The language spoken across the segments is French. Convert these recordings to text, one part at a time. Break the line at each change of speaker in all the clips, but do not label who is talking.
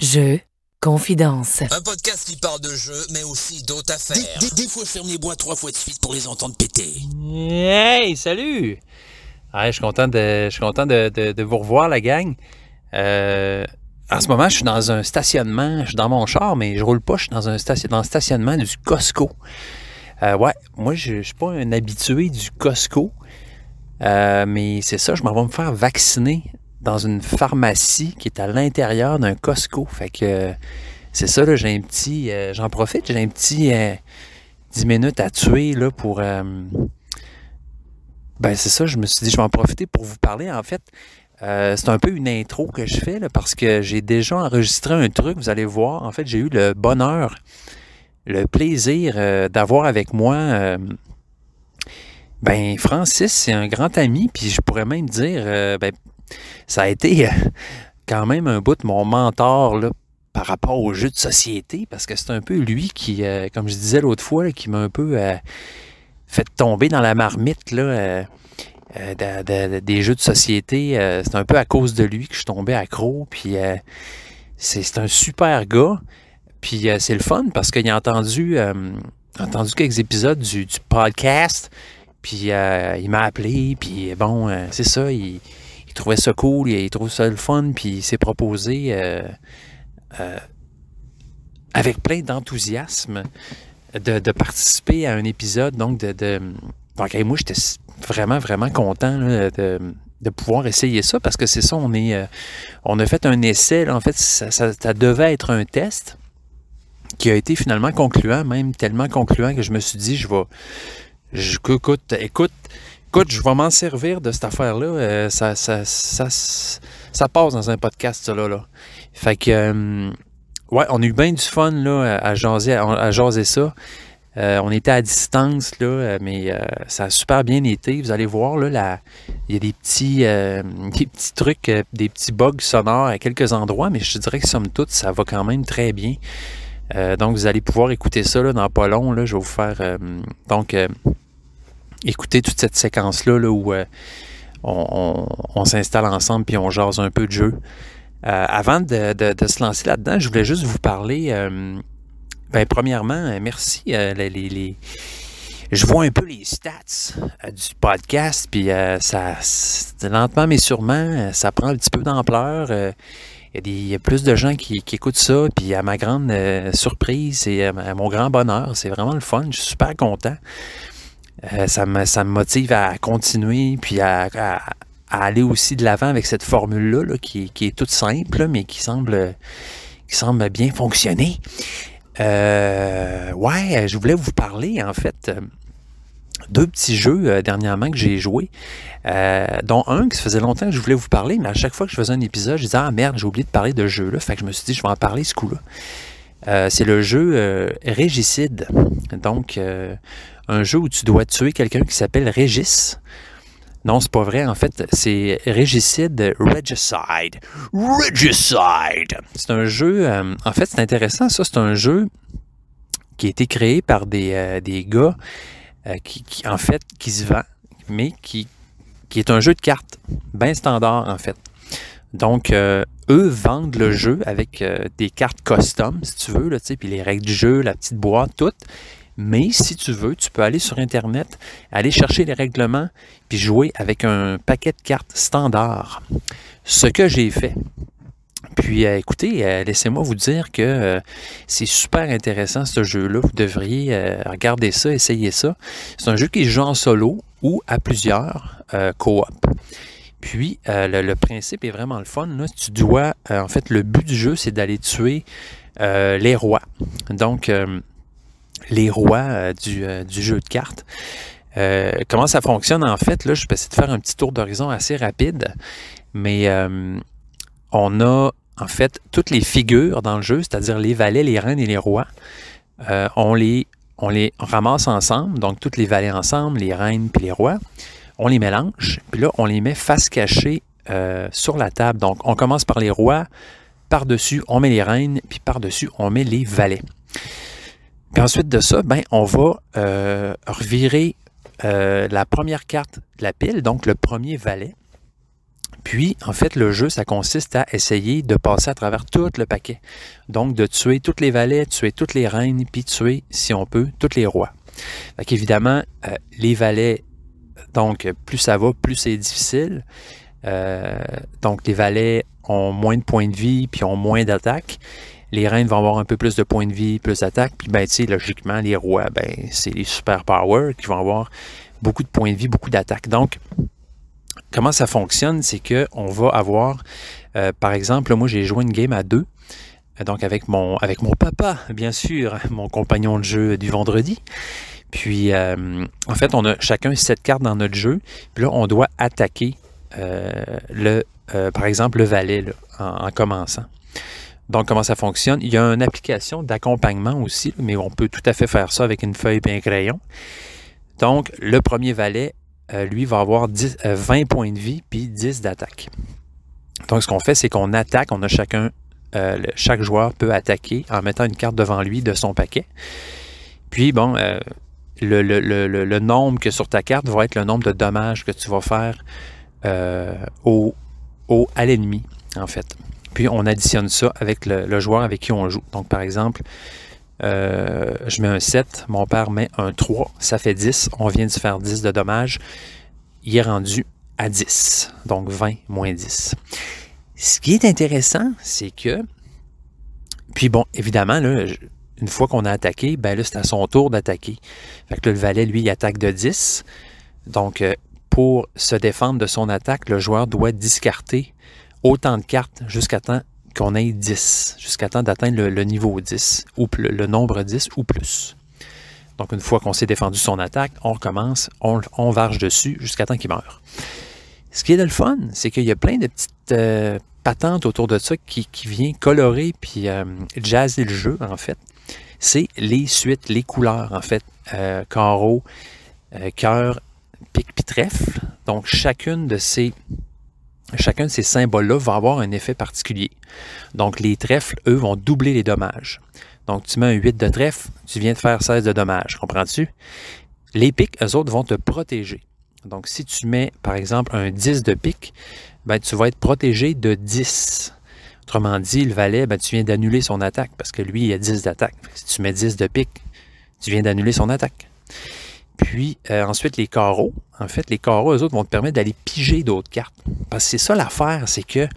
Jeux, confidence.
Un podcast qui parle de jeux, mais aussi d'autres affaires. Des fois, je ferme les bois 3 fois de suite pour les entendre péter.
Hey, salut! Ouais, je suis content de vous revoir, la gang. En ce moment, je suis dans un stationnement. Je suis dans mon char, mais je roule pas. Je suis dans le stationnement du Costco. Ouais, moi, je suis pas un habitué du Costco. Mais c'est ça, je m'en vais me faire vacciner dans une pharmacie qui est à l'intérieur d'un Costco. Fait que c'est ça, là, j'ai un petit... j'en profite, j'ai un petit 10 minutes à tuer là, pour... ben c'est ça, je me suis dit, je vais en profiter pour vous parler. En fait, c'est un peu une intro que je fais là, parce que j'ai déjà enregistré un truc, vous allez voir. En fait, j'ai eu le bonheur, le plaisir d'avoir avec moi... ben Francis, c'est un grand ami, puis je pourrais même dire, ben ça a été quand même un bout de mon mentor là, par rapport aux jeux de société, parce que c'est un peu lui qui, comme je disais l'autre fois, là, qui m'a un peu fait tomber dans la marmite là, des jeux de société. C'est un peu à cause de lui que je suis tombé accro, puis c'est un super gars, puis c'est le fun parce qu'il a entendu quelques épisodes du podcast. Puis il m'a appelé, puis bon, c'est ça, il trouvait ça cool, il trouvait ça le fun, puis il s'est proposé avec plein d'enthousiasme de participer à un épisode. Donc, donc moi, j'étais vraiment, vraiment content là, de pouvoir essayer ça, parce que c'est ça, on a fait un essai, là, en fait, ça devait être un test qui a été finalement concluant, même tellement concluant que je me suis dit, écoute, je vais m'en servir de cette affaire-là. Ça passe dans un podcast, ça, là. Fait que, ouais, on a eu bien du fun, là, à jaser ça. On était à distance, là, mais ça a super bien été. Vous allez voir, là, il y a des petits trucs, des petits bugs sonores à quelques endroits, mais je te dirais que, somme toute, ça va quand même très bien. Donc, vous allez pouvoir écouter ça, là, dans pas long, là. Je vais vous faire, écouter toute cette séquence-là là, où on s'installe ensemble puis on jase un peu de jeu. Avant de se lancer là-dedans, je voulais juste vous parler. Premièrement, merci. Je vois un peu les stats du podcast, puis ça lentement mais sûrement, ça prend un petit peu d'ampleur. Il y a plus de gens qui écoutent ça, puis à ma grande surprise et à mon grand bonheur, c'est vraiment le fun. Je suis super content. Ça me motive à continuer, puis à aller aussi de l'avant avec cette formule-là là, qui est toute simple, là, mais qui semble bien fonctionner. Ouais, je voulais vous parler, en fait, deux petits jeux dernièrement que j'ai joués, dont un que ça faisait longtemps que je voulais vous parler, mais à chaque fois que je faisais un épisode, je disais « Ah merde, j'ai oublié de parler de ce jeu-là », fait que je me suis dit « Je vais en parler ce coup-là ». C'est le jeu Régicide. Donc, un jeu où tu dois tuer quelqu'un qui s'appelle Régis. Non, c'est pas vrai. En fait, c'est Régicide, Regicide. Regicide! C'est un jeu... en fait, c'est intéressant, ça. C'est un jeu qui a été créé par des gars qui se vend, mais qui est un jeu de cartes bien standard, en fait. Donc, eux vendent le jeu avec des cartes custom, si tu veux, là, puis les règles du jeu, la petite boîte, tout. Mais si tu veux, tu peux aller sur Internet, aller chercher les règlements, puis jouer avec un paquet de cartes standard. Ce que j'ai fait. Puis, écoutez, laissez-moi vous dire que c'est super intéressant, ce jeu-là. Vous devriez regarder ça, essayer ça. C'est un jeu qui se joue en solo ou à plusieurs, coop. Puis, le principe est vraiment le fun. Là. Tu dois, en fait, le but du jeu, c'est d'aller tuer les rois. Donc, les rois du jeu de cartes. Comment ça fonctionne, en fait? Là, je vais essayer de faire un petit tour d'horizon assez rapide. Mais on a, en fait, toutes les figures dans le jeu, c'est-à-dire les valets, les reines et les rois. On les ramasse ensemble, donc toutes les valets ensemble, les reines puis les rois. On les mélange, puis là, on les met face cachée sur la table. Donc, on commence par les rois, par-dessus, on met les reines, puis par-dessus, on met les valets. Puis ensuite de ça, ben, on va revirer la première carte de la pile, donc le premier valet. Puis, en fait, le jeu, ça consiste à essayer de passer à travers tout le paquet. Donc, de tuer tous les valets, tuer toutes les reines, puis tuer, si on peut, tous les rois. Fait qu'évidemment, les valets, donc, plus ça va, plus c'est difficile. Donc, les valets ont moins de points de vie, puis ont moins d'attaque. Les reines vont avoir un peu plus de points de vie, plus d'attaque. Puis, ben, tu sais, logiquement, les rois, ben, c'est les super power qui vont avoir beaucoup de points de vie, beaucoup d'attaque. Donc, comment ça fonctionne, c'est qu'on va avoir, par exemple, moi j'ai joué une game à 2, donc avec mon papa, bien sûr, mon compagnon de jeu du vendredi. Puis, en fait, on a chacun 7 cartes dans notre jeu, puis là, on doit attaquer, par exemple, le valet là, en commençant. Donc, comment ça fonctionne? Il y a une application d'accompagnement aussi, mais on peut tout à fait faire ça avec une feuille et un crayon. Donc, le premier valet, lui, va avoir 20 points de vie puis 10 d'attaque. Donc, ce qu'on fait, c'est qu'on attaque. On a chaque joueur peut attaquer en mettant une carte devant lui de son paquet. Puis, bon, le nombre que sur ta carte va être le nombre de dommages que tu vas faire à l'ennemi, en fait. Puis, on additionne ça avec le joueur avec qui on joue. Donc, par exemple, je mets un 7, mon père met un 3, ça fait 10, on vient de se faire 10 de dommages, il est rendu à 10, donc 20 moins 10. Ce qui est intéressant, c'est que, puis bon, évidemment, là, une fois qu'on a attaqué, ben là, c'est à son tour d'attaquer. Fait que là, le valet, lui, il attaque de 10, donc pour se défendre de son attaque, le joueur doit discarter autant de cartes jusqu'à temps qu'on ait 10, jusqu'à temps d'atteindre le niveau 10, ou le nombre 10 ou plus. Donc, une fois qu'on s'est défendu son attaque, on recommence, on varge dessus jusqu'à temps qu'il meure. Ce qui est de le fun, c'est qu'il y a plein de petites patentes autour de ça qui vient colorer puis jazzer le jeu, en fait. C'est les suites, les couleurs, en fait. Carreau, cœur, pique puis trèfle. Donc, chacun de ces symboles-là va avoir un effet particulier. Donc, les trèfles, eux, vont doubler les dommages. Donc, tu mets un 8 de trèfle, tu viens de faire 16 de dommages. Comprends-tu? Les piques, eux autres, vont te protéger. Donc, si tu mets, par exemple, un 10 de pique, ben, tu vas être protégé de 10. Autrement dit, le valet, ben, tu viens d'annuler son attaque parce que lui, il a 10 d'attaque. Si tu mets 10 de pique, tu viens d'annuler son attaque. Puis, ensuite, les carreaux. En fait, les carreaux, eux autres, vont te permettre d'aller piger d'autres cartes. Parce que c'est ça l'affaire, c'est que, tu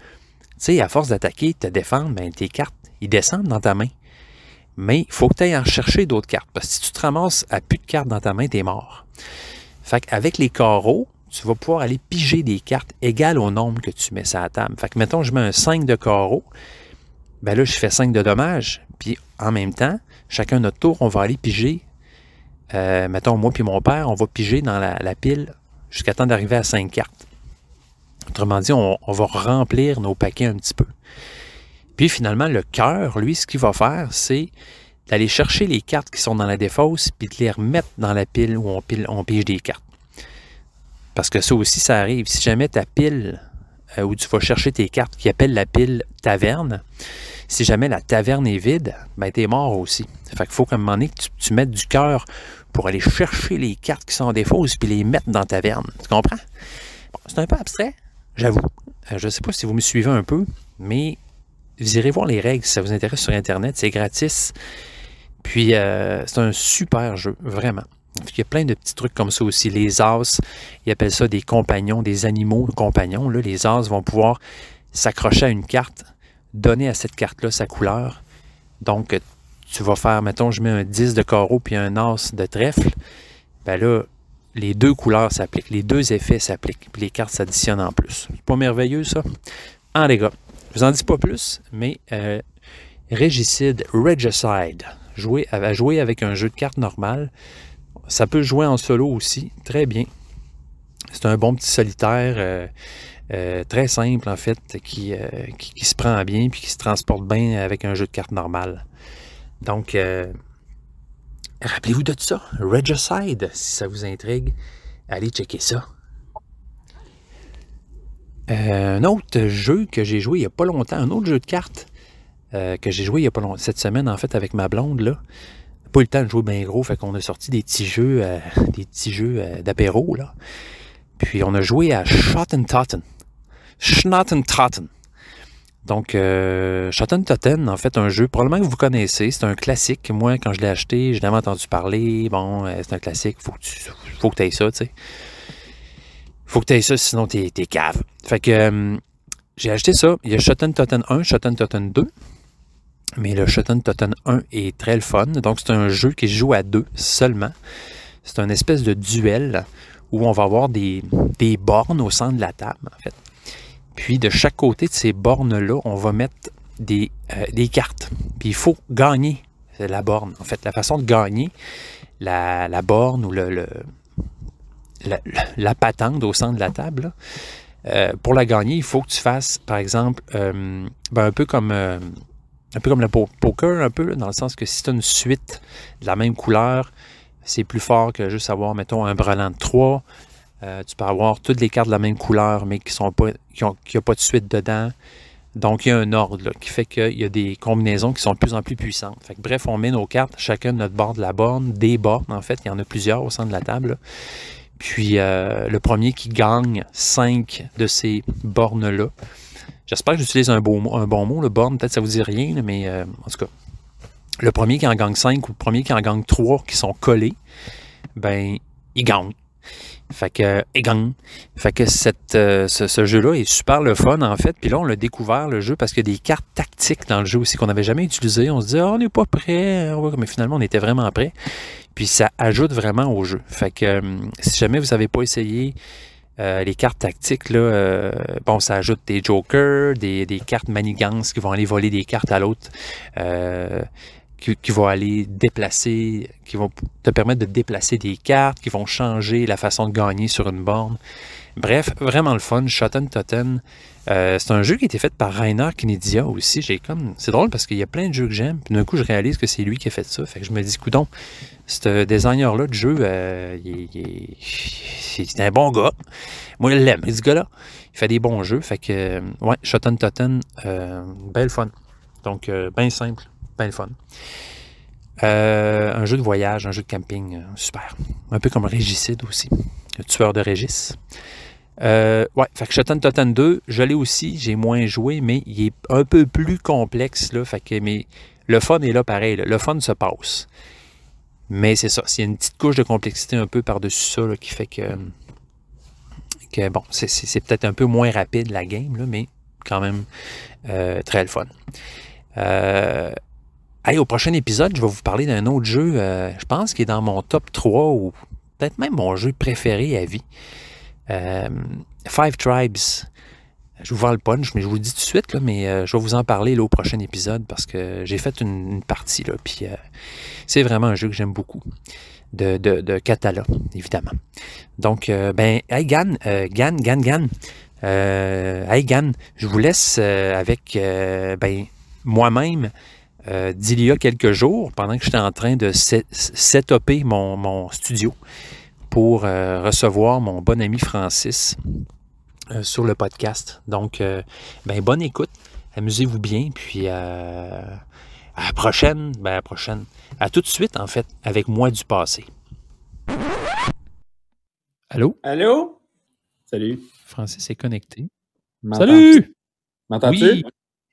sais, à force d'attaquer, de te défendre, ben, tes cartes, ils descendent dans ta main. Mais il faut que tu ailles en chercher d'autres cartes. Parce que si tu te ramasses à plus de cartes dans ta main, tu es mort. Fait qu'avec les carreaux, tu vas pouvoir aller piger des cartes égales au nombre que tu mets sur la table. Fait que, mettons, je mets un 5 de carreaux. Ben là, je fais 5 de dommages. Puis, en même temps, chacun notre tour, on va aller piger. Mettons, moi puis mon père, on va piger dans la pile jusqu'à temps d'arriver à 5 cartes. Autrement dit, on va remplir nos paquets un petit peu. Puis finalement, le cœur, lui, ce qu'il va faire, c'est d'aller chercher les cartes qui sont dans la défausse puis de les remettre dans la pile où on pige des cartes. Parce que ça aussi, ça arrive. Si jamais ta pile où tu vas chercher tes cartes, qui appelle la pile taverne, si jamais la taverne est vide, ben t'es mort aussi. Fait qu'il faut qu'à un moment donné, tu mettes du cœur pour aller chercher les cartes qui sont en défausse puis les mettre dans ta taverne. Tu comprends? Bon, c'est un peu abstrait, j'avoue. Je ne sais pas si vous me suivez un peu, mais vous irez voir les règles si ça vous intéresse sur Internet. C'est gratis. Puis, c'est un super jeu, vraiment. Il y a plein de petits trucs comme ça aussi. Les as, ils appellent ça des compagnons, des animaux compagnons. Là. Les as vont pouvoir s'accrocher à une carte, donner à cette carte-là sa couleur. Donc, tu vas faire, mettons, je mets un 10 de carreau puis un as de trèfle. Ben là, les deux couleurs s'appliquent, les deux effets s'appliquent, puis les cartes s'additionnent en plus. C'est pas merveilleux, ça? Ah, les gars, je vous en dis pas plus, mais Regicide, jouer avec un jeu de cartes normal. Ça peut jouer en solo aussi, très bien. C'est un bon petit solitaire, très simple en fait, qui se prend bien puis qui se transporte bien avec un jeu de cartes normal. Donc, rappelez-vous de ça, Regicide, si ça vous intrigue, allez checker ça. Un autre jeu que j'ai joué il n'y a pas longtemps, un autre jeu de cartes que j'ai joué il n'y a pas longtemps, cette semaine en fait avec ma blonde là. Pas eu le temps de jouer bien gros, fait qu'on a sorti des petits jeux d'apéro là. Puis on a joué à Shot and Totten. Schnatten Tratten. Donc, Schotten Totten, en fait, un jeu probablement que vous connaissez. C'est un classique. Moi, quand je l'ai acheté, j'ai jamais entendu parler. Bon, c'est un classique. Faut que tu aies ça, tu sais. Faut que tu aies ça, sinon t'es cave. Fait que j'ai acheté ça. Il y a Schotten Totten 1, Schotten Totten 2. Mais le Schotten Totten 1 est très le fun. Donc, c'est un jeu qui se joue à 2 seulement. C'est une espèce de duel où on va avoir des bornes au centre de la table, en fait. Puis, de chaque côté de ces bornes-là, on va mettre des cartes. Puis, il faut gagner la borne. En fait, la façon de gagner la borne ou la patente au centre de la table, là, pour la gagner, il faut que tu fasses, par exemple, un peu comme le poker, un peu, là, dans le sens que si tu as une suite de la même couleur, c'est plus fort que juste avoir, mettons, un brelan de 3. Tu peux avoir toutes les cartes de la même couleur, mais qui n'ont pas de suite dedans. Donc, il y a un ordre là, qui fait qu'il y a des combinaisons qui sont de plus en plus puissantes. Fait que, bref, on met nos cartes, chacun de notre bord de la borne, des bornes, en fait. Il y en a plusieurs au centre de la table. Là. Puis, le premier qui gagne 5 de ces bornes-là. J'espère que j'utilise un bon mot. Le borne, peut-être ça vous dit rien, là, mais en tout cas, le premier qui en gagne 5 ou le premier qui en gagne 3 qui sont collés, ben, il gagne. Fait que, ce jeu-là est super le fun, en fait. Puis là, on l'a découvert, le jeu, parce qu'il y a des cartes tactiques dans le jeu aussi qu'on n'avait jamais utilisées. On se dit, on n'est pas prêt. Mais finalement, on était vraiment prêt. Puis ça ajoute vraiment au jeu. Fait que, si jamais vous n'avez pas essayé les cartes tactiques, là, bon, ça ajoute des jokers, des cartes manigances qui vont aller voler des cartes à l'autre. Qui vont aller déplacer, qui vont te permettre de déplacer des cartes, qui vont changer la façon de gagner sur une borne. Bref, vraiment le fun. Schotten Totten. C'est un jeu qui a été fait par Rainer Knizia aussi. C'est drôle parce qu'il y a plein de jeux que j'aime. Puis d'un coup, je réalise que c'est lui qui a fait ça. Fait que je me dis, coudonc, ce designer-là de jeu, c'est un bon gars. Moi, je l'aime, ce gars-là. Il fait des bons jeux. Fait que, ouais, Schotten Totten, belle fun. Donc, bien simple. Bien le fun. Un jeu de voyage, un jeu de camping, super. Un peu comme Régicide aussi. Le tueur de Régis. Ouais, fait que Schotten Totten 2, je l'ai aussi, j'ai moins joué, mais il est un peu plus complexe, là. Fait que, mais le fun est là pareil, là. Le fun se passe. Mais c'est ça, s'il y a une petite couche de complexité un peu par-dessus ça, là, qui fait que bon, c'est peut-être un peu moins rapide la game, là, mais quand même très le fun. Au prochain épisode, je vais vous parler d'un autre jeu, je pense qu'il est dans mon top 3 ou peut-être même mon jeu préféré à vie. Five Tribes. Je vous vends le punch, mais je vous le dis tout de suite, là, mais je vais vous en parler là, au prochain épisode parce que j'ai fait une partie, là, puis c'est vraiment un jeu que j'aime beaucoup. De Catala, évidemment. Donc, hey Gan, hey Gan, je vous laisse avec moi-même d'il y a quelques jours, pendant que j'étais en train de setuper mon studio pour recevoir mon bon ami Francis sur le podcast. Donc, bonne écoute, amusez-vous bien, puis à la prochaine, à tout de suite, en fait, avec moi du passé. Allô?
Allô? Salut.
Francis est connecté.
Salut! M'entends-tu?
Oui,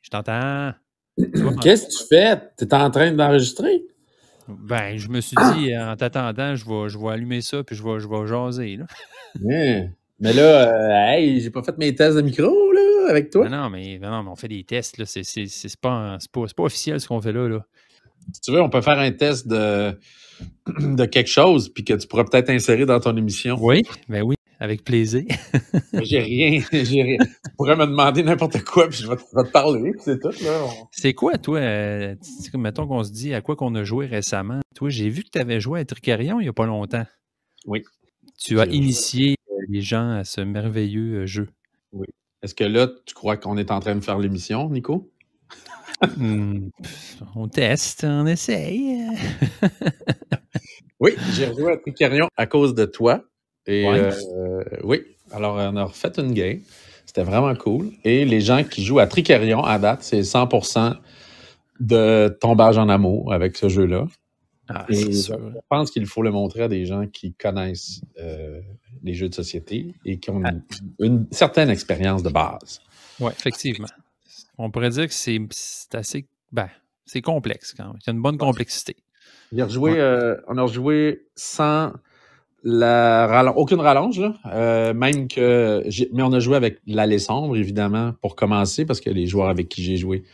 je t'entends.
Qu'est-ce que tu fais? Tu es en train d'enregistrer?
Ben, je me suis dit, en t'attendant, je vais allumer ça, puis je vais jaser, là.
Yeah. Mais là, hey, j'ai pas fait mes tests de micro, là, avec toi.
Non, mais on fait des tests, là. C'est pas officiel, ce qu'on fait là.
Si tu veux, on peut faire un test de quelque chose, puis que tu pourras peut-être insérer dans ton émission.
Oui, oui, avec plaisir.
J'ai rien. Tu pourrais me demander n'importe quoi, puis je vais te parler, c'est tout, là.
C'est quoi, toi, mettons qu'on se dit à quoi qu'on a joué récemment. Toi, j'ai vu que tu avais joué à Tricarion il n'y a pas longtemps.
Oui.
Tu as initié les gens à ce merveilleux jeu.
Oui. Est-ce que là, tu crois qu'on est en train de faire l'émission, Nico?
On teste, on essaye.
Oui, j'ai rejoué à Tricarion à cause de toi. Et
ouais.
Oui, alors on a refait une game. C'était vraiment cool. Et les gens qui jouent à Tricarion à date, c'est 100% de tombage en amour avec ce jeu-là.
Ah,
et
c'est sûr.
je pense qu'il faut le montrer à des gens qui connaissent les jeux de société et qui ont une certaine expérience de base.
Oui, effectivement. On pourrait dire que c'est assez... c'est complexe quand même. Il y a une bonne complexité.
On a rejoué sans aucune rallonge, là. Même que... Mais on a joué avec l'Allée sombre, évidemment, pour commencer, parce que les joueurs avec qui j'ai joué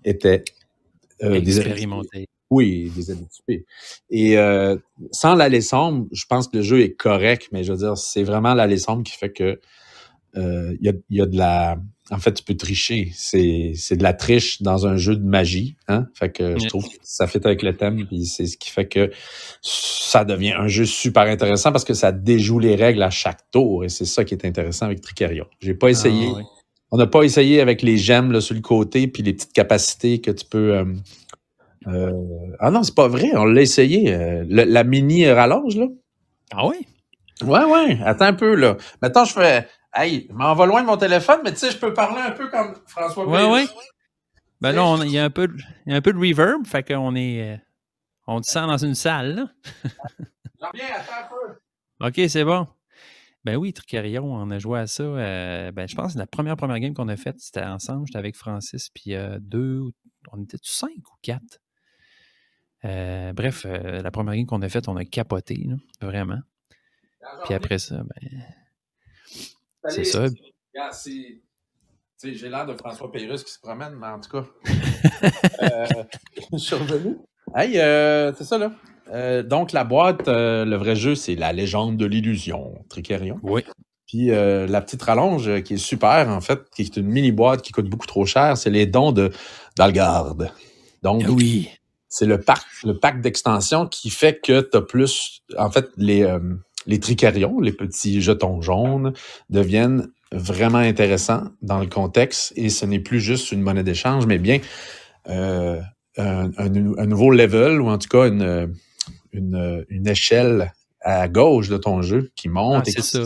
étaient
expérimentés.
Oui, des habitués. Et sans l'Allée sombre, je pense que le jeu est correct, mais je veux dire, c'est vraiment l'Allée sombre qui fait que il y a de la... En fait, tu peux tricher. C'est de la triche dans un jeu de magie. Hein? Fait que je trouve que ça fit avec le thème, puis c'est ce qui fait que ça devient un jeu super intéressant parce que ça déjoue les règles à chaque tour. Et c'est ça qui est intéressant avec Tricaria. J'ai pas essayé. Oui. On n'a pas essayé avec les gemmes là, sur le côté, puis les petites capacités que tu peux... Ah non, c'est pas vrai. On l'a essayé. La mini rallonge, là.
Ah oui?
Ouais. Attends un peu, là. Maintenant, je fais... Hey, je m'en vais loin de mon téléphone, mais tu sais, je peux parler un peu comme François Pérusse.
Oui. Ben là, il y a un peu de reverb, fait qu'on est... on te sent dans une salle, là.
J'en viens, attends un peu.
OK, c'est bon. Ben oui, Tricarion, on a joué à ça. Je pense que la première game qu'on a faite, c'était ensemble. J'étais avec Francis, puis on était 5 ou 4. Bref, la première game qu'on a faite, on a capoté, là, vraiment. Puis après ça, c'est ça.
J'ai l'air de François Pérusse qui se promène, mais en tout cas, je suis revenu. Hey, c'est ça, là. Donc, la boîte, le vrai jeu, c'est La légende de l'illusion, Tricarion.
Oui.
Puis la petite rallonge qui est super, en fait, qui est une mini-boîte qui coûte beaucoup trop cher, c'est les dons d'Algarde. Donc,
oui.
C'est le pack d'extension qui fait que tu as plus... En fait, les tricarions, les petits jetons jaunes, deviennent vraiment intéressants dans le contexte et ce n'est plus juste une monnaie d'échange, mais bien un nouveau level ou en tout cas une échelle à gauche de ton jeu qui monte.
C'est ça.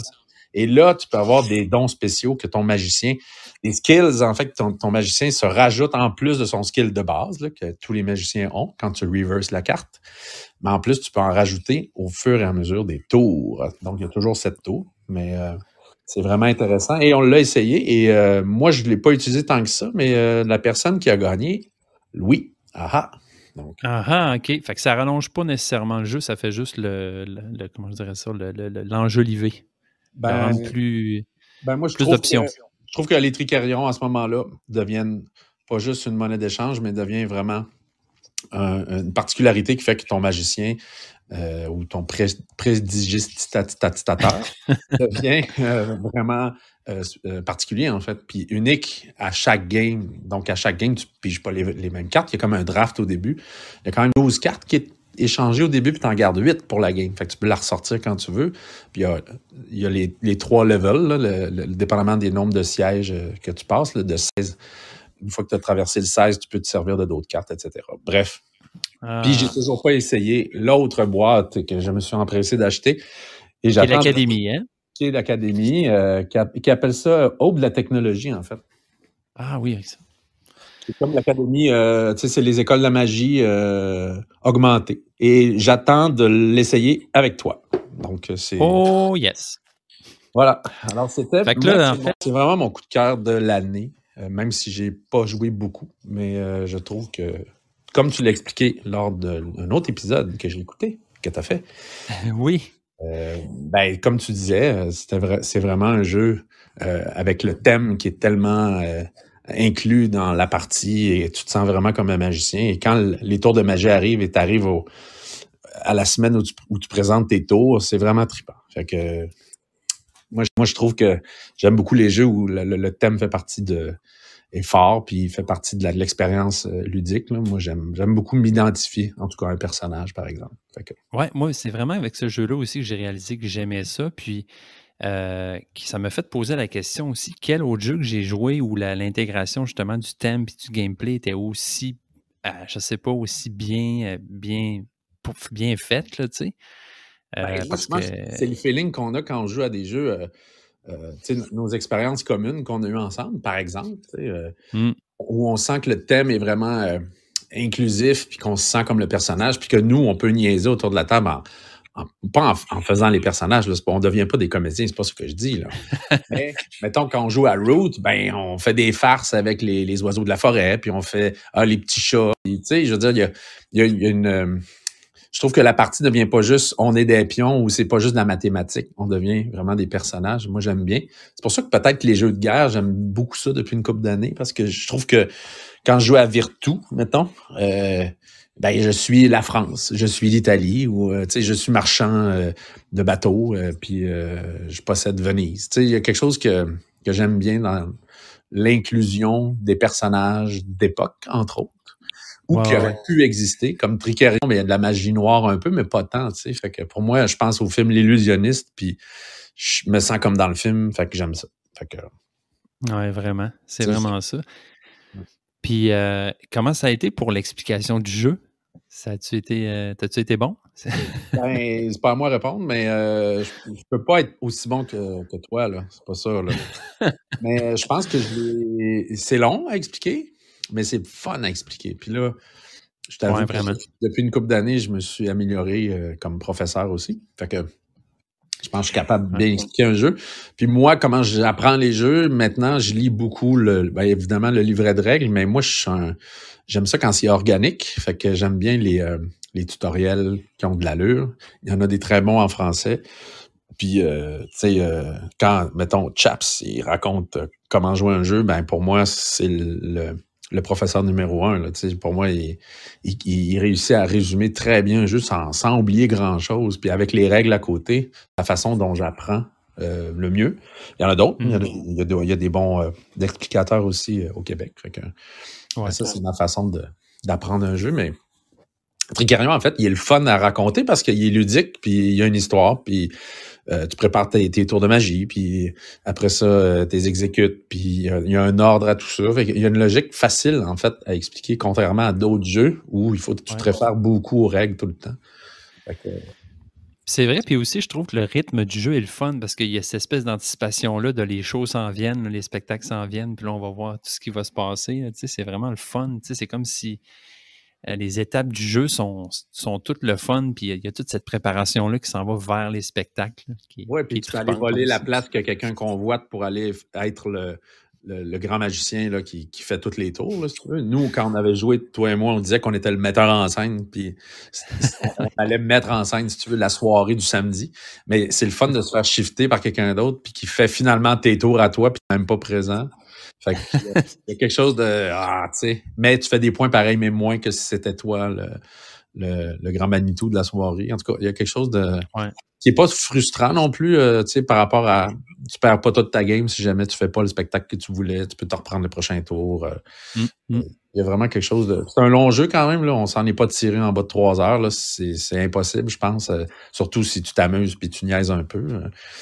Et là, tu peux avoir des dons spéciaux que ton magicien, des skills, en fait, que ton magicien se rajoute en plus de son skill de base, là, que tous les magiciens ont quand tu reverses la carte. Mais en plus, tu peux en rajouter au fur et à mesure des tours. Donc, il y a toujours 7 tours, mais c'est vraiment intéressant. Et on l'a essayé, et moi, je ne l'ai pas utilisé tant que ça, mais la personne qui a gagné, Louis, Donc,
OK. Fait que ça rallonge pas nécessairement le jeu, ça fait juste comment je dirais ça, l'enjoliver. Plus
moi,
plus d'options.
Je trouve que les tricarions, à ce moment-là, deviennent pas juste une monnaie d'échange, mais deviennent vraiment une particularité qui fait que ton magicien ou ton prestidigitateur devient vraiment particulier, en fait, puis unique à chaque game. Donc, à chaque game, tu ne piges pas les mêmes cartes. Il y a comme un draft au début. Il y a quand même 12 cartes qui est échangé au début, puis tu en gardes 8 pour la game. Fait que tu peux la ressortir quand tu veux. Puis il y a les 3 levels, là, dépendamment des nombres de sièges que tu passes, là, de 16. Une fois que tu as traversé le 16, tu peux te servir de d'autres cartes, etc. Bref. Puis j'ai toujours pas essayé l'autre boîte que je me suis empressé d'acheter.
Et qui est l'Académie, hein?
Qui est l'Académie, qui appelle ça Aube de la technologie, en fait.
Ah oui, avec ça.
C'est comme l'Académie, c'est les écoles de la magie augmentées. Et j'attends de l'essayer avec toi. Donc, c'est...
Oh, yes!
Voilà. Alors, c'est vraiment mon coup de cœur de l'année, même si j'ai pas joué beaucoup. Mais je trouve que, comme tu l'as expliqué lors d'un autre épisode que j'ai écouté, que tu as fait.
Oui.
Comme tu disais, c'est vraiment un jeu avec le thème qui est tellement... inclus dans la partie et tu te sens vraiment comme un magicien. Et quand les tours de magie arrivent et tu arrives à la semaine où tu présentes tes tours, c'est vraiment trippant. Fait que moi, je trouve que j'aime beaucoup les jeux où le thème fait partie est fort puis fait partie de l'expérience ludique. Là. Moi, j'aime beaucoup m'identifier, en tout cas, à un personnage, par exemple.
Ouais, moi, c'est vraiment avec ce jeu-là aussi que j'ai réalisé que j'aimais ça. Puis ça m'a fait poser la question aussi, quel autre jeu que j'ai joué où l'intégration justement du thème et du gameplay était aussi, je sais pas, aussi bien faite, là, tu sais.
Parce que c'est le feeling qu'on a quand on joue à des jeux, nos expériences communes qu'on a eues ensemble, par exemple, où on sent que le thème est vraiment inclusif, puis qu'on se sent comme le personnage, puis que nous, on peut niaiser autour de la table pas en faisant les personnages, là, on ne devient pas des comédiens, c'est pas ce que je dis. Là. Mais mettons, quand on joue à Root, ben, on fait des farces avec les oiseaux de la forêt, puis on fait les petits chats. Tu sais, je veux dire, il y a une. Je trouve que la partie ne devient pas juste on est des pions ou c'est pas juste de la mathématique. On devient vraiment des personnages. Moi, j'aime bien. C'est pour ça que peut-être que les jeux de guerre, j'aime beaucoup ça depuis une couple d'années parce que je trouve que quand je joue à Virtu, mettons, ben, je suis la France, je suis l'Italie ou tu sais, je suis marchand de bateaux puis je possède Venise. Tu sais, il y a quelque chose que j'aime bien dans l'inclusion des personnages d'époque, entre autres. Ou qui aurait pu exister, comme Tricerion, mais il y a de la magie noire un peu, mais pas tant, tu sais. Fait que pour moi, je pense au film L'Illusionniste, puis je me sens comme dans le film, fait que j'aime ça. Fait que,
ouais, vraiment. C'est vraiment ça. Puis, comment ça a été pour l'explication du jeu? T'as-tu été bon?
Ben, c'est pas à moi de répondre, mais je peux pas être aussi bon que toi, là. C'est pas ça, là. Mais je pense que c'est long à expliquer, mais c'est fun à expliquer. Puis là, je t'avoue que depuis une couple d'années, je me suis amélioré comme professeur aussi. Fait que je pense que je suis capable de bien expliquer un jeu. Puis moi, comment j'apprends les jeux, maintenant, je lis beaucoup, évidemment, le livret de règles, mais moi, j'aime ça quand c'est organique. Fait que j'aime bien les tutoriels qui ont de l'allure. Il y en a des très bons en français. Puis, tu sais, quand, mettons, Chaps, il raconte comment jouer un jeu, ben pour moi, c'est le professeur numéro 1. Là, pour moi, il réussit à résumer très bien un jeu sans oublier grand-chose. Puis avec les règles à côté, la façon dont j'apprends le mieux. Il y en a d'autres. Il y a des bons explicateurs aussi au Québec. Fait que, ça, c'est ma façon d'apprendre un jeu. Mais Tricerion, en fait, il est le fun à raconter parce qu'il est ludique, puis il y a une histoire, puis tu prépares tes tours de magie, puis après ça, tu les exécutes, puis il y a un ordre à tout ça. Fait qu'il y a une logique facile, en fait, à expliquer, contrairement à d'autres jeux où il faut que tu te réfères beaucoup aux règles tout le temps.
C'est vrai, puis aussi, je trouve que le rythme du jeu est le fun parce qu'il y a cette espèce d'anticipation-là de les shows s'en viennent, les spectacles s'en viennent, puis là, on va voir tout ce qui va se passer. C'est vraiment le fun. C'est comme si les étapes du jeu sont toutes le fun, puis il y a toute cette préparation-là qui s'en va vers les spectacles.
Oui, puis tu peux aller voler la place que quelqu'un convoite pour aller être le grand magicien là, qui fait tous les tours. Là, si tu veux. Nous, quand on avait joué, toi et moi, on disait qu'on était le metteur en scène, puis on allait mettre en scène, si tu veux, la soirée du samedi. Mais c'est le fun de se faire shifter par quelqu'un d'autre, puis qui fait finalement tes tours à toi, puis même pas présent. Fait que, il y a quelque chose de... tu sais, mais tu fais des points pareils, mais moins que si c'était toi le grand Manitou de la soirée. En tout cas, il y a quelque chose de... qui n'est pas frustrant non plus, tu sais, par rapport à... Tu perds pas toute ta game si jamais tu fais pas le spectacle que tu voulais. Tu peux te reprendre le prochain tour. Il y a vraiment quelque chose de... C'est un long jeu quand même, là. On s'en est pas tiré en bas de 3 heures, là. C'est impossible, je pense. Surtout si tu t'amuses puis tu niaises un peu.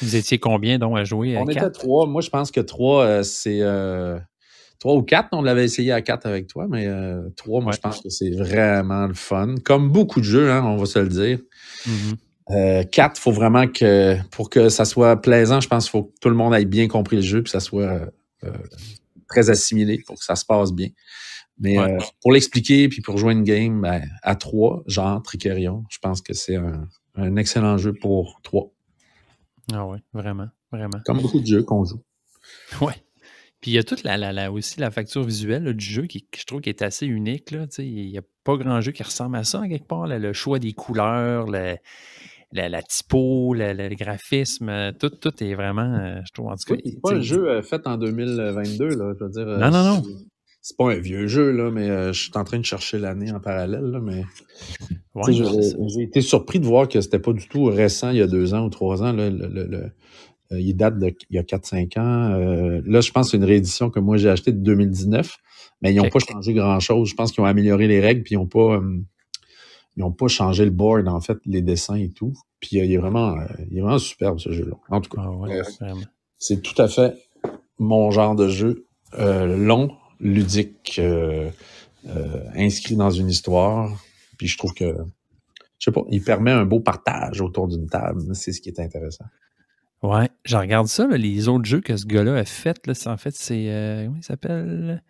Vous étiez combien donc à jouer?
On était 3. Moi, je pense que 3, c'est... 3 ou 4, on l'avait essayé à 4 avec toi, mais 3, moi, je pense que c'est vraiment le fun. Comme beaucoup de jeux, hein, on va se le dire. 4, il faut vraiment que, pour que ça soit plaisant, je pense qu'il faut que tout le monde ait bien compris le jeu, puis que ça soit très assimilé pour que ça se passe bien. Mais pour l'expliquer, puis pour jouer une game, ben, à 3, genre Tricerion, je pense que c'est un excellent jeu pour 3.
Ah oui, vraiment, vraiment.
Comme beaucoup de jeux qu'on joue.
Oui. Puis il y a toute aussi la facture visuelle là, du jeu qui, je trouve, qui est assez unique. Là, il n'y a pas grand jeu qui ressemble à ça, en quelque part. Là, le choix des couleurs, la typo, le graphisme, tout est vraiment, je trouve, en tout cas...
C'est pas un jeu fait en 2022, là, je veux dire.
Non.
C'est pas un vieux jeu, là, mais je suis en train de chercher l'année en parallèle, là, mais... j'ai été surpris de voir que c'était pas du tout récent, il y a 2 ans ou 3 ans, là, il date d'il y a 4-5 ans. Là, je pense que c'est une réédition que moi, j'ai achetée de 2019, mais ils n'ont pas changé grand-chose. Je pense qu'ils ont amélioré les règles, puis ils n'ont pas changé le board, en fait, les dessins et tout. Puis il est vraiment superbe, ce jeu-là. En tout cas, c'est tout à fait mon genre de jeu. Long, ludique, inscrit dans une histoire. Puis je trouve que, je sais pas, il permet un beau partage autour d'une table. C'est ce qui est intéressant.
Ouais, je regarde ça, là, les autres jeux que ce gars-là a fait, là, en fait, c'est... comment il s'appelle?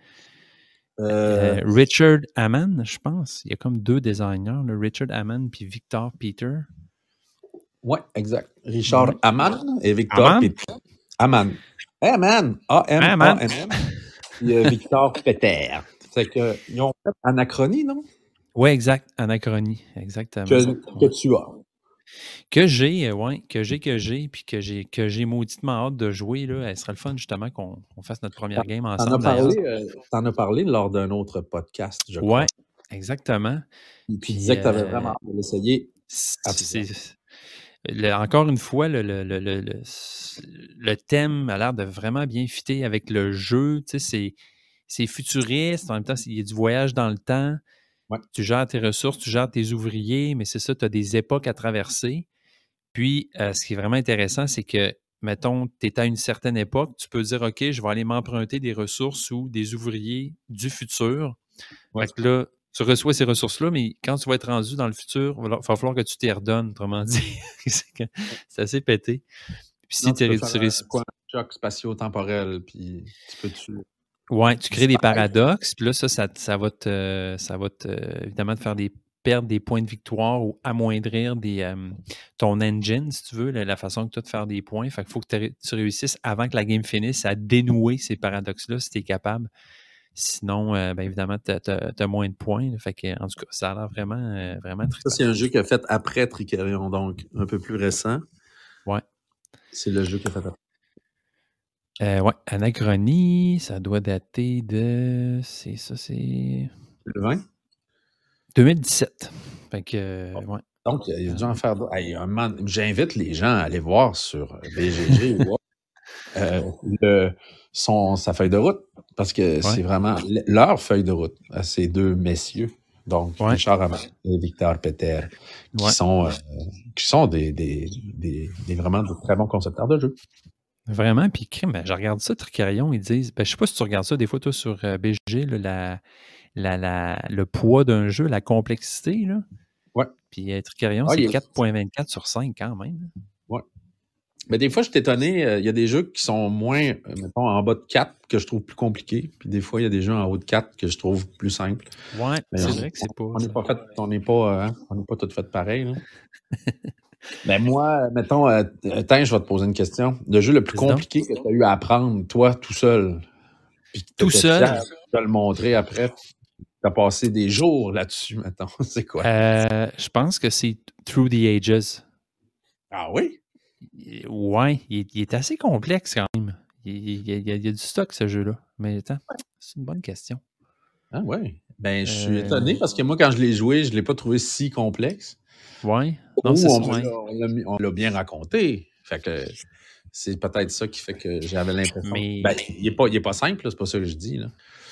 Richard Hammond, je pense. Il y a comme 2 designers, là, Richard Hammond puis Victor Peter.
Ouais, exact. Richard
Ouais.
Amann et Victor
Amann?
Péter. Amann. Amann. A-M-A-N-M. Et Victor Péter. C'est que, ils ont fait Anachronie, non?
Oui, exact. Anachronie, exactement.
Que tu as.
Que j'ai, puis que j'ai mauditement hâte de jouer. Là. Elle serait le fun, justement, qu'on fasse notre première game ensemble.
T'en as parlé lors d'un autre podcast, je crois.
Oui, exactement.
Puis tu disais que tu avais vraiment hâte de l'essayer.
Encore une fois, le thème a l'air de vraiment bien fitter avec le jeu. Tu sais, c'est futuriste. En même temps, il y a du voyage dans le temps.
Ouais.
Tu gères tes ressources, tu gères tes ouvriers, mais c'est ça, tu as des époques à traverser. Puis, ce qui est vraiment intéressant, c'est que, mettons, tu es à une certaine époque, tu peux dire, OK, je vais aller m'emprunter des ressources ou des ouvriers du futur.
Ouais.
Fait que là, tu reçois ces ressources-là, mais quand tu vas être rendu dans le futur, il va falloir que tu t'y redonnes, autrement dit. C'est assez pété. Puis si tu réussis
un choc spatio-temporel, puis tu peux
ouais, tu crées des paradoxes, puis là, ça va évidemment te faire perdre des points de victoire ou amoindrir ton engine, si tu veux, la façon que tu as de faire des points. Fait qu'il faut que tu réussisses avant que la game finisse à dénouer ces paradoxes-là si tu es capable. Sinon, bien évidemment, tu as moins de points. Là. Fait que, en tout cas, ça a l'air vraiment très.
Ça, c'est un jeu qui a fait après Tricarion, donc un peu plus récent.
Ouais.
C'est le jeu qui a fait après.
Ouais, Anachronie, ça doit dater de. C'est.
Le 20?
2017. Fait que, ouais.
Donc, il y a dû en faire d'autres. Hey, j'invite les gens à aller voir sur BGG sa feuille de route, parce que c'est vraiment leur feuille de route à ces deux messieurs. Donc, Richard Amann et Victor Péter, qui sont vraiment de très bons concepteurs de jeux.
Vraiment, puis je regarde ça, Tricarion, ils disent, je sais pas si tu regardes ça des fois, toi, sur BGG, là, le poids d'un jeu, la complexité, là.
Ouais.
Puis Tricarion, c'est 4.24 sur 5 quand même.
Ouais. Mais des fois, je suis étonné, il y a des jeux qui sont moins, mettons, en bas de 4 que je trouve plus compliqués. Puis des fois, il y a des jeux en haut de 4 que je trouve plus simples.
Ouais, c'est vrai que c'est pas.
On n'est pas tout fait pareil, là. Mais moi, mettons, je vais te poser une question. Le jeu le plus compliqué que tu as eu à apprendre, toi, tout seul.
Tout seul?
Tu vas le montrer après. Tu as passé des jours là-dessus, mettons. C'est quoi?
Je pense que c'est Through the Ages.
Ah oui?
Ouais, il est assez complexe quand même. Il y a du stock, ce jeu-là. Mais attends, c'est une bonne question.
Ah oui? Ben, je suis étonné parce que moi, quand je l'ai joué, je ne l'ai pas trouvé si complexe.
Oui. Non, c'est
on l'a bien raconté. Fait que c'est peut-être ça qui fait que j'avais l'impression.
Mais...
Ben, il n'est pas simple, c'est pas ça que je dis.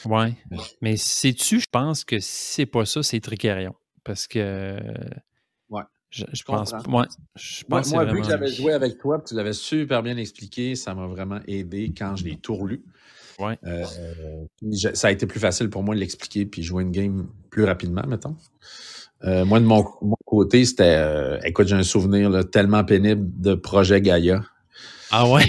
Oui. Mais sais-tu, je pense que si c'est pas ça, c'est Tricarion. Parce que.
Ouais.
Je pense. Moi,
vu que j'avais joué avec toi, tu l'avais super bien expliqué, ça m'a vraiment aidé quand je l'ai tout relu.
Ouais.
Ça a été plus facile pour moi de l'expliquer puis jouer une game plus rapidement, mettons. Moi, de mon côté, c'était... écoute, j'ai un souvenir là, tellement pénible de projet Gaïa.
Ah ouais?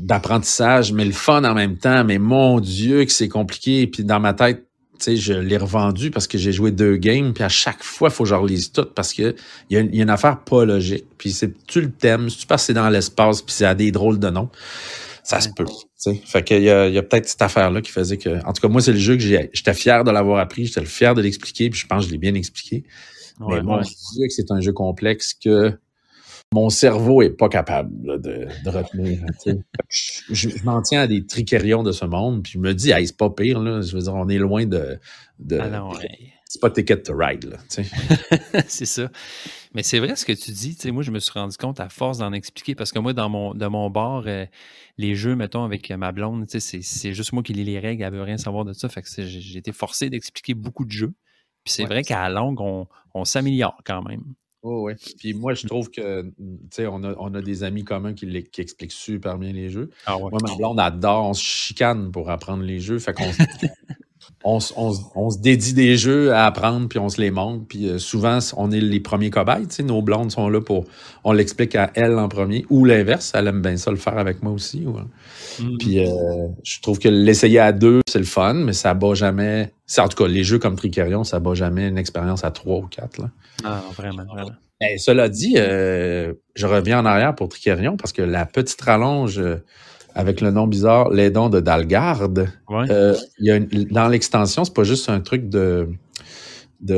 D'apprentissage, mais le fun en même temps. Mais mon Dieu, que c'est compliqué. Puis dans ma tête, tu sais, je l'ai revendu parce que j'ai joué 2 games. Puis à chaque fois, il faut que je relise tout parce qu'il y a une affaire pas logique. Puis tu le thème, si tu passes dans l'espace, puis c'est à des drôles de noms, ça se peut. T'sais. Fait qu'il y a peut-être cette affaire-là qui faisait que... En tout cas, moi, c'est le jeu que j'étais fier de l'avoir appris, j'étais fier de l'expliquer, puis je pense que je l'ai bien expliqué. Mais bon, je dis que c'est un jeu complexe que mon cerveau est pas capable là, de retenir. Je m'en tiens à des tricérions de ce monde, puis je me dis, hey, c'est pas pire, là. Je veux dire, on est loin de c'est pas Ticket to Ride, là.
C'est ça. Mais c'est vrai ce que tu dis. Moi, je me suis rendu compte à force d'en expliquer, parce que moi, de mon bord, les jeux, mettons, avec ma blonde, c'est juste moi qui lis les règles, elle veut rien savoir de ça. Fait que j'ai été forcé d'expliquer beaucoup de jeux. Puis c'est vrai qu'à la longue, on s'améliore quand même.
Oh, oui. Puis moi, je trouve que, tu sais, on a des amis communs qui expliquent super bien les jeux.
Ah ouais.
Moi, ma blonde adore, on se chicane pour apprendre les jeux. Fait qu'on on se dédie des jeux à apprendre, puis on se les montre. Puis souvent, on est les premiers cobayes. Tu sais, nos blondes sont là pour... On l'explique à elle en premier, ou l'inverse. Elle aime bien ça le faire avec moi aussi. Ouais. Puis je trouve que l'essayer à 2, c'est le fun, mais ça bat jamais... En tout cas, les jeux comme Tricarion, ça bat jamais une expérience à 3 ou 4. Là.
Ah, vraiment, vraiment.
Ben, cela dit, je reviens en arrière pour Tricarion parce que la petite rallonge avec le nom bizarre, les dons de Dalgarde,
Ouais.
il y a dans l'extension, c'est pas juste un truc de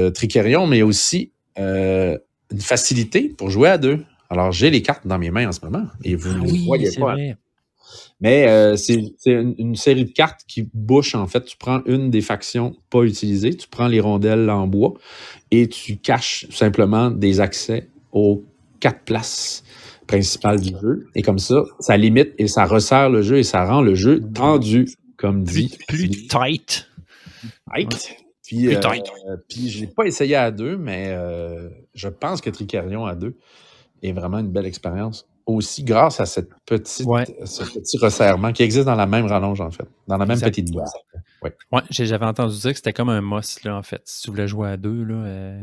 Tricarion, mais aussi une facilité pour jouer à deux. Alors, j'ai les cartes dans mes mains en ce moment et vous ne les voyez
c'est
pas.
vrai.
Mais c'est une série de cartes qui bouche, en fait. Tu prends une des factions pas utilisées, tu prends les rondelles en bois et tu caches simplement des accès aux 4 places principales du jeu. Et comme ça, ça limite et ça resserre le jeu et ça rend le jeu tendu, comme dit.
Plus tight.
Tight. Puis, puis je l'ai pas essayé à 2, mais je pense que Tricarion à 2 est vraiment une belle expérience. Aussi grâce à ce petit resserrement qui existe dans la même rallonge, en fait. Dans la même petite boîte.
Ouais, j'avais entendu dire que c'était comme un must, là, en fait. Si tu voulais jouer à 2, là,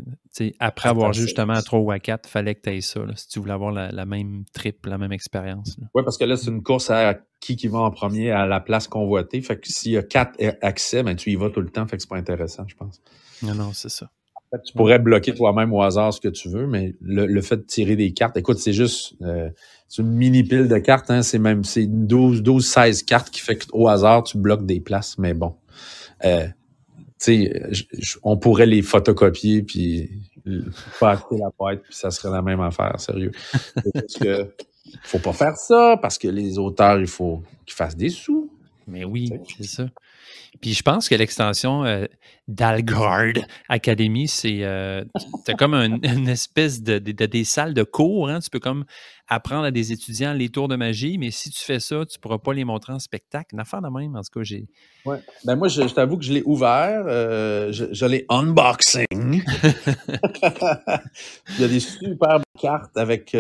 après avoir joué justement à 3 ou à 4, il fallait que tu aies ça, là, si tu voulais avoir la même trip, la même expérience.
Oui, parce que là, c'est une course à qui va en premier à la place convoitée. Fait que s'il y a 4 accès, ben, tu y vas tout le temps. Fait que c'est pas intéressant, je pense.
Non, c'est ça.
En fait, tu pourrais bloquer toi-même au hasard ce que tu veux, mais le fait de tirer des cartes, écoute, c'est juste c'est une mini pile de cartes, hein, c'est 12-16 cartes qui fait qu'au hasard, tu bloques des places, mais bon. On pourrait les photocopier puis pas acheter la boîte, puis ça serait la même affaire, sérieux. Parce que faut pas faire ça, parce que les auteurs, il faut qu'ils fassent des sous.
Mais oui, c'est ça. Puis je pense que l'extension Dalgard Academy, c'est t'as comme une espèce de des salles de cours. Hein? Tu peux comme apprendre à des étudiants les tours de magie, mais si tu fais ça, tu ne pourras pas les montrer en spectacle. Une affaire de même, en tout cas, j'ai.
Ouais. Ben moi, je t'avoue que je l'ai ouvert. Je l'ai unboxing. Il y a des superbes cartes avec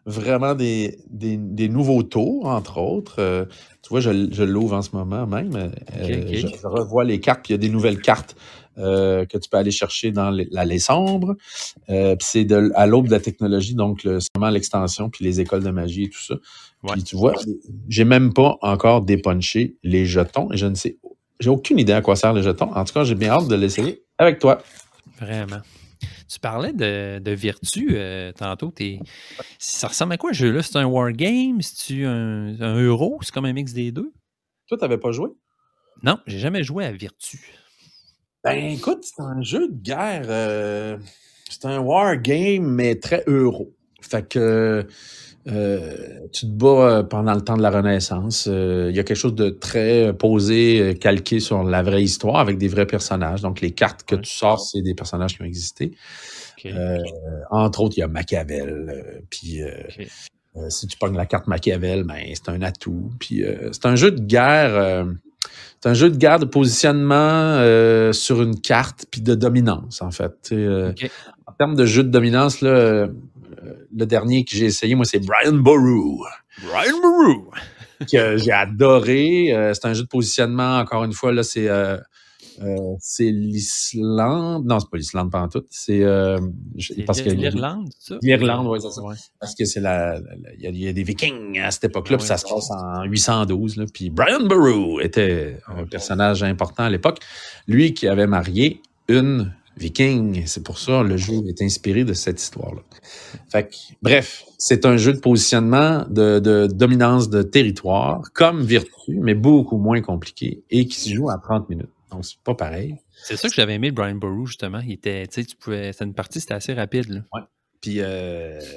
vraiment des nouveaux tours, entre autres. Tu vois, je l'ouvre en ce moment même. Je revois les cartes, puis il y a des nouvelles cartes que tu peux aller chercher dans l'allée sombre. Puis c'est à l'aube de la technologie, donc c'est vraiment l'extension, puis les écoles de magie et tout ça. Ouais. Puis tu vois, j'ai même pas encore dépunché les jetons. Et je ne sais, j'ai aucune idée à quoi servent les jetons. En tout cas, j'ai bien hâte de l'essayer avec toi.
Vraiment. Tu parlais de Virtu tantôt. Ça ressemble à quoi, ce jeu-là? C'est un wargame? C'est-tu un euro? C'est comme un mix des deux?
Toi, tu n'avais pas joué?
Non, j'ai jamais joué à Virtu.
Ben, écoute, c'est un jeu de guerre. C'est un wargame, mais très euro. Fait que tu te bats pendant le temps de la Renaissance. Il y a quelque chose de très posé, calqué sur la vraie histoire, avec des vrais personnages. Donc, les cartes que tu sors, c'est des personnages qui ont existé. Okay. Entre autres, il y a Machiavel. Puis, si tu pognes la carte Machiavel, ben, c'est un atout. Puis, c'est un jeu de guerre... c'est un jeu de guerre de positionnement sur une carte, puis de dominance, en fait. Okay. En termes de jeu de dominance, là, le dernier que j'ai essayé, moi, c'est Brian Boru.
Brian Boru!
Que j'ai adoré. C'est un jeu de positionnement, encore une fois, là, c'est l'Islande. Non, c'est pas l'Islande pendant tout. C'est
l'Irlande, ça?
L'Irlande, oui, c'est ça. Ouais. Parce que c'est il y a des Vikings à cette époque-là, puis ça se passe en 812. Là, puis Brian Boru était un personnage important à l'époque. Lui qui avait marié une Viking. C'est pour ça que le jeu est inspiré de cette histoire-là. Fait que, bref, c'est un jeu de positionnement, de dominance de territoire, comme Virtu, mais beaucoup moins compliqué, et qui se joue à 30 minutes. Donc, c'est pas pareil.
C'est ça que j'avais aimé de Brian Boru, justement. Il était, c'était une partie, c'était assez rapide. Là.
Ouais. Puis,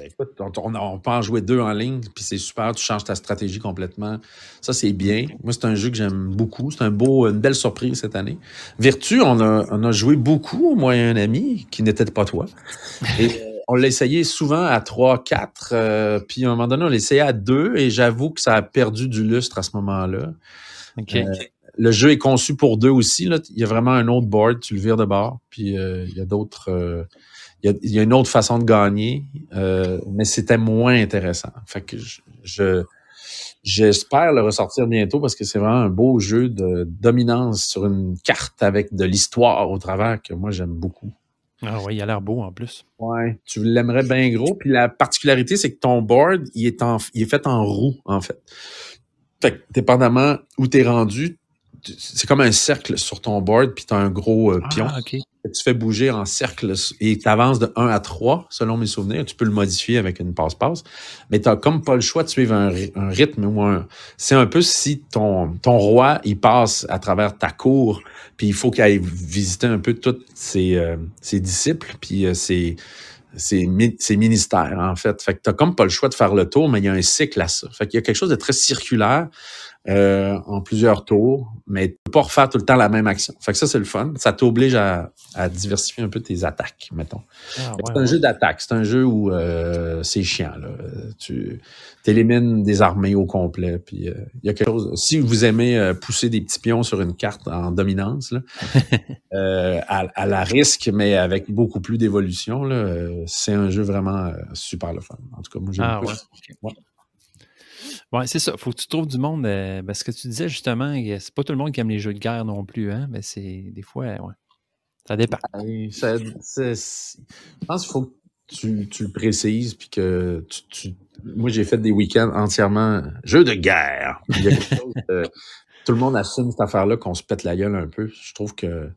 écoute, on peut en jouer 2 en ligne, puis c'est super, tu changes ta stratégie complètement. Ça, c'est bien. Moi, c'est un jeu que j'aime beaucoup. C'est une belle surprise cette année. Virtu, on a joué beaucoup, moi et un ami, qui n'était pas toi. Et on l'a essayé souvent à 3, 4, puis à un moment donné, on l'a essayé à 2, et j'avoue que ça a perdu du lustre à ce moment-là.
OK.
Le jeu est conçu pour 2 aussi. Là. Il y a vraiment un autre board, tu le vires de bord, puis il y a d'autres... Il y a une autre façon de gagner, mais c'était moins intéressant. Fait que j'espère le ressortir bientôt parce que c'est vraiment un beau jeu de dominance sur une carte avec de l'histoire au travers que moi, j'aime beaucoup.
Ah oui, il a l'air beau en plus.
Ouais, tu l'aimerais bien gros. Puis la particularité, c'est que ton board, il est fait en roue, en fait. Fait que dépendamment où t'es rendu, c'est comme un cercle sur ton board, puis t'as un gros pion.
Ah, OK.
que tu fais bouger en cercle et tu avances de 1 à 3, selon mes souvenirs. Tu peux le modifier avec une passe-passe. Mais tu n'as comme pas le choix de suivre un rythme ou c'est un peu si ton roi, il passe à travers ta cour, puis il faut qu'il aille visiter un peu tous ses disciples, puis ses ministères, en fait. Fait que tu n'as comme pas le choix de faire le tour, mais il y a un cycle à ça. Fait qu'il y a quelque chose de très circulaire en plusieurs tours, mais tu peux pas refaire tout le temps la même action. Fait que ça, c'est le fun. Ça t'oblige à diversifier un peu tes attaques, mettons. C'est un jeu d'attaque. C'est un jeu où c'est chiant, là. Tu élimines des armées au complet. Puis il y a quelque chose. Si vous aimez pousser des petits pions sur une carte en dominance, là, à la risque, mais avec beaucoup plus d'évolution, là, c'est un jeu vraiment super le fun. En tout cas, moi, j'aime beaucoup.
Ouais. Oui, c'est ça. Il faut que tu trouves du monde. Ce que tu disais justement, c'est pas tout le monde qui aime les jeux de guerre non plus, hein? Mais c'est des fois, ouais. Ça dépend.
Je pense qu'il faut que tu le précises puis que moi, j'ai fait des week-ends entièrement jeux de guerre. Il y a quelque chose tout le monde assume cette affaire-là qu'on se pète la gueule un peu. Je trouve qu'il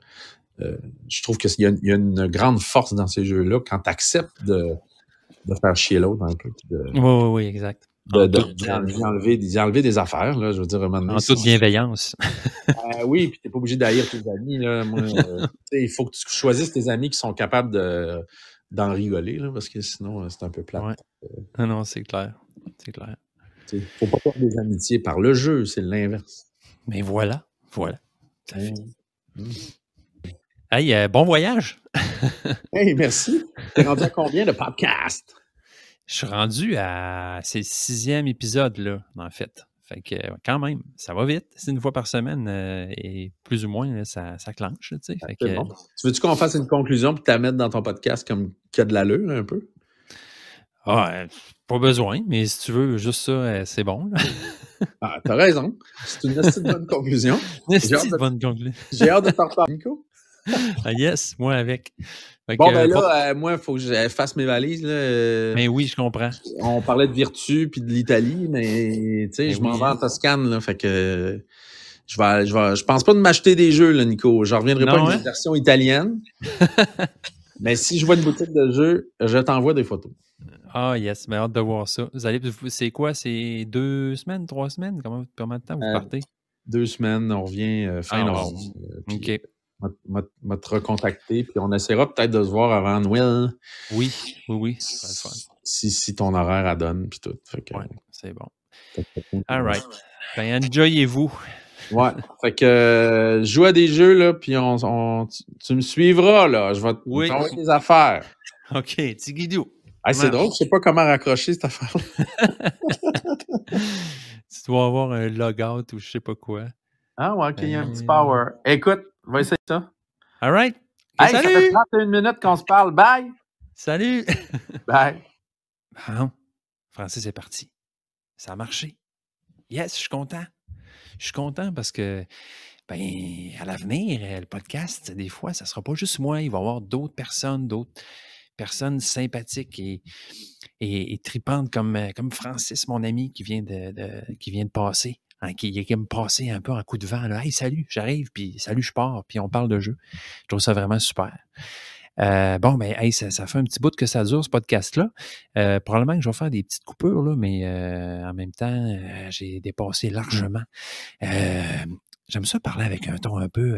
y a une grande force dans ces jeux-là quand tu acceptes de faire chier l'autre un peu.
Oui, exact.
D'y enlever des affaires, là, je veux dire, à un moment donné,
en toute bienveillance.
Oui, puis t'es pas obligé d'haïr tes amis, là. Moi, il faut que tu choisisses tes amis qui sont capables d'en rigoler, là, parce que sinon, c'est un peu plate.
Ouais. Non, c'est clair. C'est clair.
Faut pas perdre des amitiés par le jeu, c'est l'inverse.
Mais voilà. Hey, bon voyage!
Hey, merci! T'es rendu à combien de podcasts?
Je suis rendu c'est le 6e épisode, là, en fait. Fait que, quand même, ça va vite. C'est une fois par semaine et plus ou moins, là, ça clenche, tu sais.
C'est bon. Tu veux-tu qu'on fasse une conclusion puis tu la mettes dans ton podcast comme qu'il y a de l'allure, un peu?
Pas besoin, mais si tu veux juste ça, c'est bon.
T'as raison. C'est une assez bonne conclusion. J'ai hâte de t'en reparler, Nico.
Yes, moi avec.
Moi, il faut que je fasse mes valises. Là.
Mais oui, je comprends.
On parlait de Virtu puis de l'Italie, mais tu sais, je m'en vais en Toscane, là, fait que je pense pas de m'acheter des jeux, là, Nico. Je reviendrai pas avec une version italienne. Mais si je vois une boutique de jeux, je t'envoie des photos.
Yes, mais hâte de voir ça. C'est quoi? C'est 2 semaines, 3 semaines? Combien de temps vous partez?
2 semaines, on revient fin novembre.
OK.
M'a te recontacter, puis on essaiera peut-être de se voir avant Noël.
Oui. Ça va être fun.
Si ton horaire adonne, puis tout. Fait que,
c'est bon. All right. Ben, enjoyez-vous.
Ouais. Fait que joue à des jeux, là, puis tu me suivras, là. Je vais t'envoyer des affaires.
OK, Tigidou.
C'est drôle, je sais pas comment raccrocher cette affaire-là.
Tu dois avoir un logout ou je sais pas quoi.
OK, il y a un petit power. Écoute, on va essayer ça.
All right.
Hey, salut! Ça fait 31 minutes qu'on se parle. Bye!
Salut!
Bye!
Bon, Francis, c'est parti. Ça a marché. Yes, je suis content. Je suis content parce que, à l'avenir, le podcast, des fois, ça ne sera pas juste moi. Il va y avoir d'autres personnes sympathiques et tripantes comme Francis, mon ami, qui vient de passer. Qui me passait un peu en coup de vent. Là. Hey, salut, j'arrive, puis salut, je pars, puis on parle de jeu. Je trouve ça vraiment super. Ça fait un petit bout que ça dure, ce podcast-là. Probablement que je vais faire des petites coupures, là, mais en même temps, j'ai dépassé largement. J'aime ça parler avec un ton un peu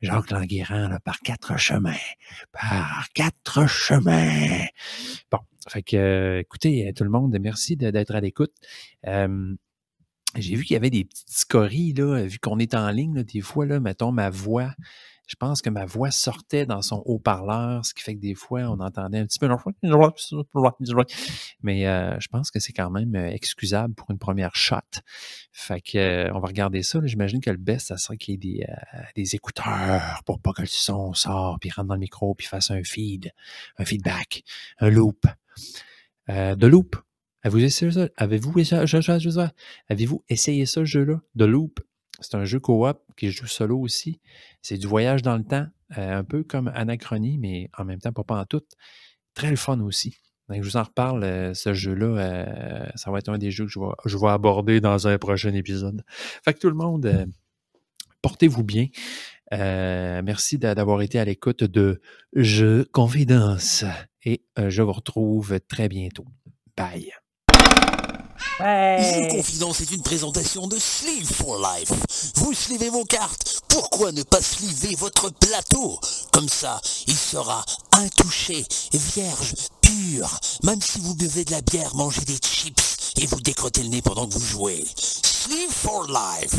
Jacques Languérand, là, par 4 chemins. Par 4 chemins. Bon, fait que, écoutez, tout le monde, merci d'être à l'écoute. J'ai vu qu'il y avait des petites scories, là, vu qu'on est en ligne, là, des fois, là, mettons, ma voix, je pense que ma voix sortait dans son haut-parleur, ce qui fait que des fois, on entendait un petit peu... Mais je pense que c'est quand même excusable pour une première shot. Fait que on va regarder ça. Là. J'imagine que le best, ça serait qu'il y ait des écouteurs pour pas que le son sorte, puis rentre dans le micro, puis fasse un feedback, un loop. De loop. Avez-vous essayé ça? Avez-vous essayé ça, ce jeu-là? The Loop. C'est un jeu co-op qui joue solo aussi. C'est du voyage dans le temps, un peu comme Anachronie, mais en même temps, pas en tout. Très le fun aussi. Donc, je vous en reparle, ce jeu-là. Ça va être un des jeux que je vais aborder dans un prochain épisode. Fait que tout le monde, portez-vous bien. Merci d'avoir été à l'écoute de Jeux Confidence. Et je vous retrouve très bientôt. Bye.
Jeux Confidence est une présentation de Sleeve for Life. Vous slivez vos cartes, pourquoi ne pas sliver votre plateau? Comme ça, il sera intouché, vierge, pur. Même si vous buvez de la bière, mangez des chips et vous décrottez le nez pendant que vous jouez. Sleeve for Life.